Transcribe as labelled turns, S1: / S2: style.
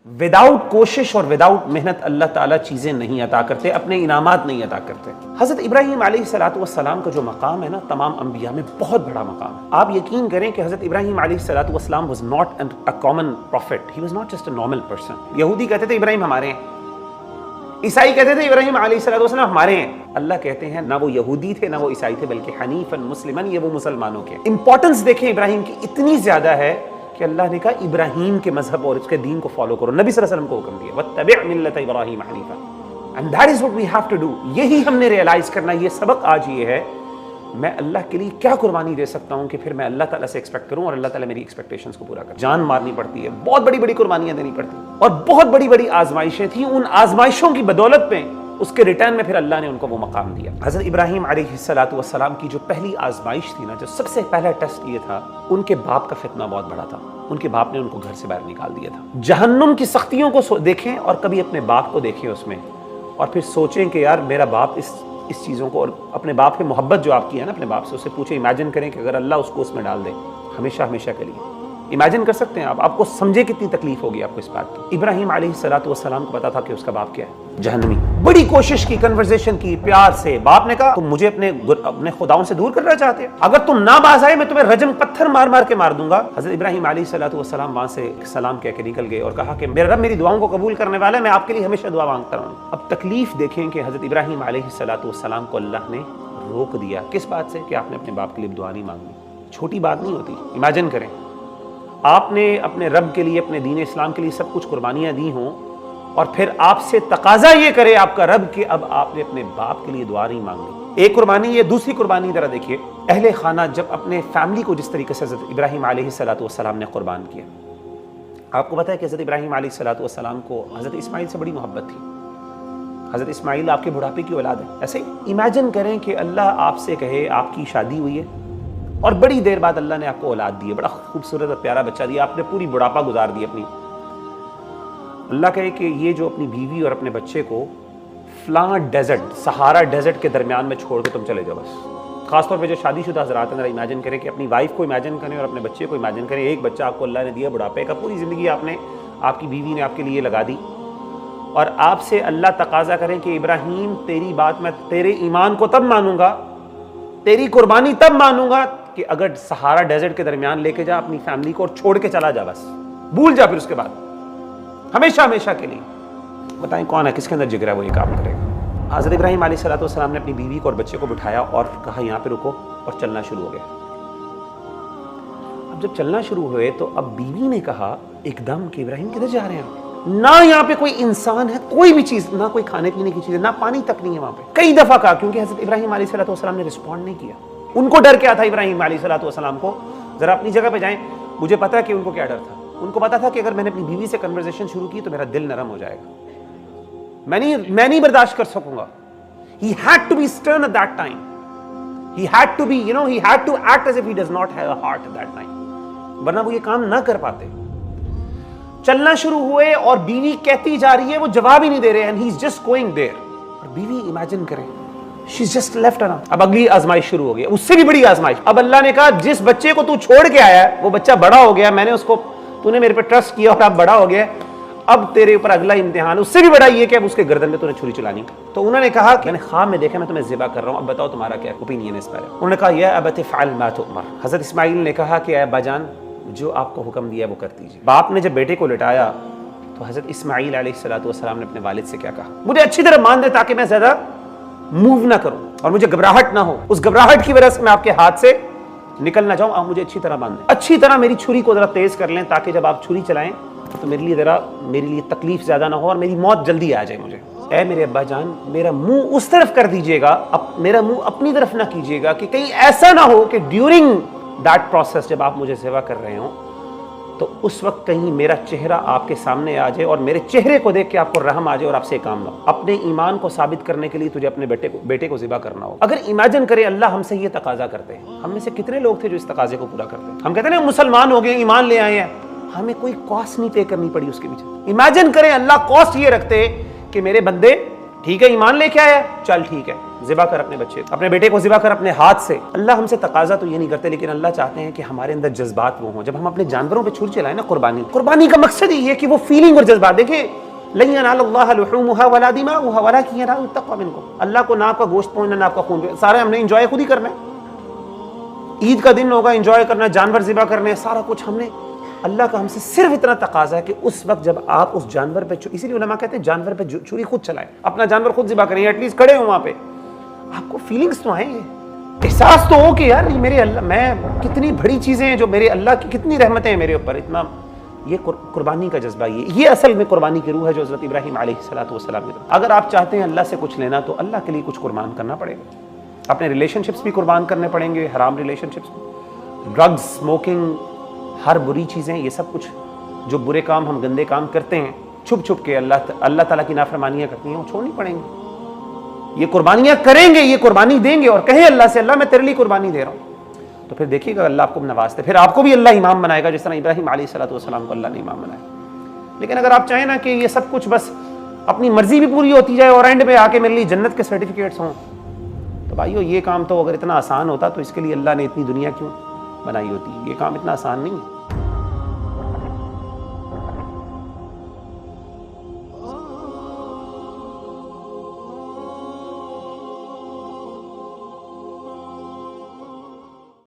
S1: Without कोशिश और without मेहनत अल्लाह ताला चीज़ें नहीं अता करते, अपने इनामात नहीं अता करते। हज़रत इब्राहीम अलैहिस्सलातु वस्सलाम का जो मकाम है ना, तमाम अंबिया में बहुत बड़ा मकाम है। आप यकीन करें कि हज़रत इब्राहीम अलैहिस्सलातु वस्सलाम was not a common prophet, he was not just a normal person. यहूदी कहते थे इब्राहीम हमारे हैं, ईसाई कहते थे इब्राहीम अलैहिस्सलातु वस्सलाम हमारे हैं। अल्लाह कहते हैं ना वो यहूदी थे ना वो ईसाई थे, बल्कि हनीफन मुस्लिमन, ये वो मुसलमानों के। इंपॉर्टेंस देखें इब्राहीम की इतनी ज्यादा है कि अल्लाह ने कहा इब्राहीम के मजहब और उसके दीन को फॉलो करो। नबी सल्लल्लाहु अलैहि वसल्लम को हुक्म दिया वत्तबि' मिल्लत इब्राहीम हनीफा, and that is what we have to do. यही हमने रियलाइज करना, ये सबक आज ये है, मैं अल्लाह के लिए क्या कुर्बानी दे सकता हूं कि फिर मैं अल्लाह ताला से एक्सपेक्ट करूं और अल्लाह ताला मेरी एक्सपेक्टेशंस को पूरा करे। जान मारनी पड़ती है, बहुत बड़ी बड़ी कुर्बानियां देनी पड़ती हैं, और बहुत बड़ी बड़ी आजमाइशें थी। उन आजमाइशों की बदौलत में उसके रिटर्न में फिर अल्लाह ने उनको वो मकाम दिया। हज़रत इब्राहीम अलैहिस्सलातु वस्सलाम की जो पहली आजमाइश थी ना, जो सबसे पहला टेस्ट ये था, उनके बाप का फितना बहुत बड़ा था। उनके बाप ने उनको घर से बाहर निकाल दिया था। जहन्नुम की सख्तियों को देखें और कभी अपने बाप को देखें उसमें, और फिर सोचें कि यार मेरा बाप इस चीज़ों को, और अपने बाप की मोहब्बत जो आपकी है ना अपने बाप से, उससे पूछे, इमेजिन करें कि अगर अल्लाह उसको उसमें डाल दे हमेशा हमेशा के लिए। इमेजिन कर सकते हैं आप, आपको समझे कितनी तकलीफ होगी आपको इस बात की। इब्राहीम अलैहिस्सलातु वस्सलाम को पता था कि उसका बाप क्या है, जहन्नमी। बड़ी कोशिश की, कन्वर्सेशन की प्यार से। बाप ने कहा तुम मुझे अपने खुदाओं से दूर करना चाहते हैं, अगर तुम ना बाज आए मैं तुम्हें रजम पत्थर मार मार के मार दूंगा। हज़रत इब्राहीम अलैहिस्सलातु वस्सलाम वहां से सलाम कह के निकल गए और कहा कि मेरा रब मेरी दुआओं को कबूल करने वाला है, मैं आपके लिए हमेशा दुआ मांगता रहूं। अब तकलीफ देखें कि हज़रत इब्राहीम अलैहिस्सलातु वस्सलाम को अल्लाह ने रोक दिया। किस बात से? कि आपने अपने बाप के लिए दुआ नहीं मांगनी। छोटी बात नहीं होती। इमेजिन करें आपने अपने रब के लिए, अपने दीन इस्लाम के लिए सब कुछ कुर्बानियां दी हों, और फिर आपसे तकाजा ये करे आपका रब कि अब आपने अपने बाप के लिए दुआ नहीं मांगनी। एक कुर्बानी ये। दूसरी कुर्बानी जरा देखिए, अहले खाना जब अपने फैमिली को जिस तरीके से हज़रत इब्राहीम अलैहिस्सलातु वस्सलाम ने कुर्बान किया। आपको पता है कि हज़रत इब्राहीम अलैहिस्सलातु वस्सलाम को हज़रत इस्माइल से बड़ी मोहब्बत थी। हज़रत इस्माइल आपके बुढ़ापे की औलाद है। ऐसे ही इमेजिन करें कि अल्लाह आपसे कहे आपकी शादी हुई है और बड़ी देर बाद अल्लाह ने आपको औलाद दी है, बड़ा खूबसूरत और प्यारा बच्चा दिया, आपने पूरी बुढ़ापा गुजार दी अपनी। अल्लाह कहे कि ये जो अपनी बीवी और अपने बच्चे को फ्लां डेजर्ट, सहारा डेजर्ट के दरमियान में छोड़ के तुम चले जाओ बस। खासतौर पे जो शादीशुदा हज़रात हैं, इमेजिन करें कि अपनी वाइफ को इमेजिन करें और अपने बच्चे को इमेजिन करें। एक बच्चा आपको अल्लाह ने दिया बुढ़ापे का, पूरी ज़िंदगी आपकी बीवी ने आपके लिए लगा दी, और आपसे अल्लाह तकाजा करें कि इब्राहीम तेरी बात मैं, तेरे ईमान को तब मानूंगा, तेरी कुर्बानी तब मानूंगा कि अगर सहारा डेजर्ट के दरमियान लेके जा अपनी फैमिली को और छोड़ के चला जा, बस भूल जा फिर उसके बाद हमेशा हमेशा के लिए। बताएं कौन है, किसके अंदर जिगर है वो ये काम करेगा। हज़रत इब्राहीम अलैहिस्सलातु वस्सलाम ने अपनी बीवी को और बच्चे को बिठाया और कहा यहाँ पे रुको, और चलना शुरू हो गया। अब जब चलना शुरू हुए तो अब बीवी ने कहा एकदम कि इब्राहीम किधर जा रहे हैं? ना यहाँ पे कोई इंसान है, कोई भी चीज, ना कोई खाने पीने की चीज है, ना पानी तक नहीं है वहां पे। कई दफा कहा, क्योंकि हज़रत इब्राहीम अलैहिस्सलातु वस्सलाम ने रिस्पॉन्ड नहीं किया। उनको डर क्या था इब्राहीम अलैहिस्सलातु वस्सलाम को? जरा अपनी जगह पे जाएं। मुझे पता है कि उनको क्या डर था। उनको पता था कि अगर मैंने अपनी बीवी से कन्वर्सेशन शुरू की तो मेरा दिल नरम हो जाएगा, मैं नहीं बर्दाश्त कर सकूंगा। He had to be stern at that time. He had to be, he had to act as if he does not have a heart at that time. वरना वो ये काम ना कर पाते। चलना शुरू हुए और बीवी कहती जा रही है, वो जवाब ही नहीं दे रहे, and he's just going there. और बीवी इमेजिन करें, she's just left her. अब अगली आजमाइश शुरू हो गई, उससे भी बड़ी आजमाइश। अब अल्लाह ने कहा जिस बच्चे को तू छोड़ के आया वो बच्चा बड़ा हो गया, मैंने उसको, तूने मेरे पे ट्रस्ट किया और अब बड़ा हो गया, अब तेरे ऊपर अगला इम्तिहान, उससे भी बड़ा ये कि अब उसके गर्दन में तूने छुरी चलानी। तो उन्होंने कहा कि मैंने ख्वाब में देखा मैं तुम्हें ज़िबा कर रहा हूँ, अब बताओ तुम्हारा क्या ओपिनियन इस पर। उन्होंने कहा या अबत फ़अल मा तुअमर। हज़रत इस्माइल ने कहा कि अब्बा जान जो आपको हुक्म दिया वो कर दीजिए। बाप ने जब बेटे को लिटाया तो हज़रत इस्माइल अलैहिस्सलातु वस्सलाम ने अपने वालिद से क्या कहा, मुझे अच्छी तरह मान दे ताकि मैं ज़्यादा मूव ना करूँ और मुझे घबराहट ना हो, उस घबराहट की वजह से मैं आपके हाथ से निकल ना जाऊँ, आप मुझे अच्छी तरह मान दें, अच्छी तरह मेरी छुरी को ज़रा तेज़ कर लें ताकि जब आप छुरी चलाएं तो मेरे लिए तकलीफ ज्यादा ना हो और मेरी मौत जल्दी आ जाए मुझे। ऐ मेरे अब्बा जान मेरा मुंह उस तरफ कर दीजिएगा, मेरा मुंह अपनी तरफ ना कीजिएगा कि कहीं ऐसा ना हो कि ड्यूरिंग दैट प्रोसेस जब आप मुझे सेवा कर रहे हो तो उस वक्त कहीं मेरा चेहरा आपके सामने आ जाए और मेरे चेहरे को देख के आपको रहम आ जाए और आपसे काम ना हो। अपने ईमान को साबित करने के लिए तुझे अपने बेटे को ज़िबा करना हो। अगर इमेजिन करें अल्लाह हमसे ये तकाजा करते हैं, हम में से कितने लोग थे जो इस तकाजे को पूरा करते हैं? हम कहते हैं मुसलमान हो गए, ईमान ले आए हैं, हमें कोई कॉस्ट नहीं पे करनी पड़ी उसके पीछे। इमेजिन करें अल्लाह कॉस्ट ये रखते कि मेरे बंदे ٹھیک ہے ایمان لے کے آیا چل ٹھیک ہے ذبح کر اپنے بچے اپنے بیٹے کو ذبح کر اپنے ہاتھ سے. اللہ ہم سے تقاضا تو یہ نہیں کرتے لیکن اللہ چاہتے ہیں کہ ہمارے اندر جذبات وہ ہوں. جب ہم اپنے جانوروں پہ چھری چلائیں نا قربانی کا مقصد ہی یہ کہ وہ فیلنگ اور جذبات دیکھیں. لن ینال اللہ لحومها ولا دماؤها ولکن ینال التقوی منکم. اللہ کو نہ آپ کا گوشت پہنچنا نہ آپ کا خون سارے ہم نے انجوائے خود ہی کرنا ہے. عید کا دن ہوگا انجوائے کرنا جانور ذبح کرنے سارا کچھ ہم نے. اللہ کا ہم سے صرف اتنا تقاضا ہے کہ اس وقت جب آپ اس جانور پہ اسی لیے علماء کہتے ہیں جانور پہ چھری خود چلائیں اپنا جانور خود ذبح کریں ایٹ لیسٹ کھڑے ہوں وہاں پہ آپ کو فیلنگز تو آئیں احساس تو ہو کہ یار یہ میرے اللہ میں کتنی بڑی چیزیں ہیں جو میرے اللہ کی کتنی رحمتیں ہیں میرے اوپر اتنا. یہ قربانی کا جذبہ یہ اصل میں قربانی کی روح ہے جو حضرت ابراہیم علیہ السلام کی. اگر آپ چاہتے ہیں اللہ سے کچھ لینا تو اللہ کے لیے کچھ قربان کرنا پڑے گا. اپنے ریلیشن شپس بھی قربان کرنے پڑیں گے حرام ریلیشن شپس ڈرگز اسموکنگ ہر بری چیزیں یہ سب کچھ جو برے کام ہم گندے کام کرتے ہیں چھپ چھپ کے اللہ تعالیٰ کی نافرمانیاں کرتی ہیں وہ چھوڑنی پڑیں گی. یہ قربانیاں کریں گے یہ قربانی دیں گے اور کہیں اللہ سے اللہ میں تیرے لیے قربانی دے رہا ہوں تو پھر دیکھیے گا اللہ آپ کو نوازتے پھر آپ کو بھی اللہ امام بنائے گا جس طرح ابراہیم علیہ السلام کو اللہ نے امام بنایا. لیکن اگر آپ چاہیں نا کہ یہ سب کچھ بس اپنی مرضی بھی پوری ہوتی جائے اور اینڈ میں آ کے میرے لیے جنت کے سرٹیفکیٹس ہوں تو بھائیو یہ کام تو اگر اتنا آسان ہوتا تو اس کے لیے اللہ نے اتنی دنیا کیوں بنائی ہوتی. یہ کام اتنا آسان نہیں ہے.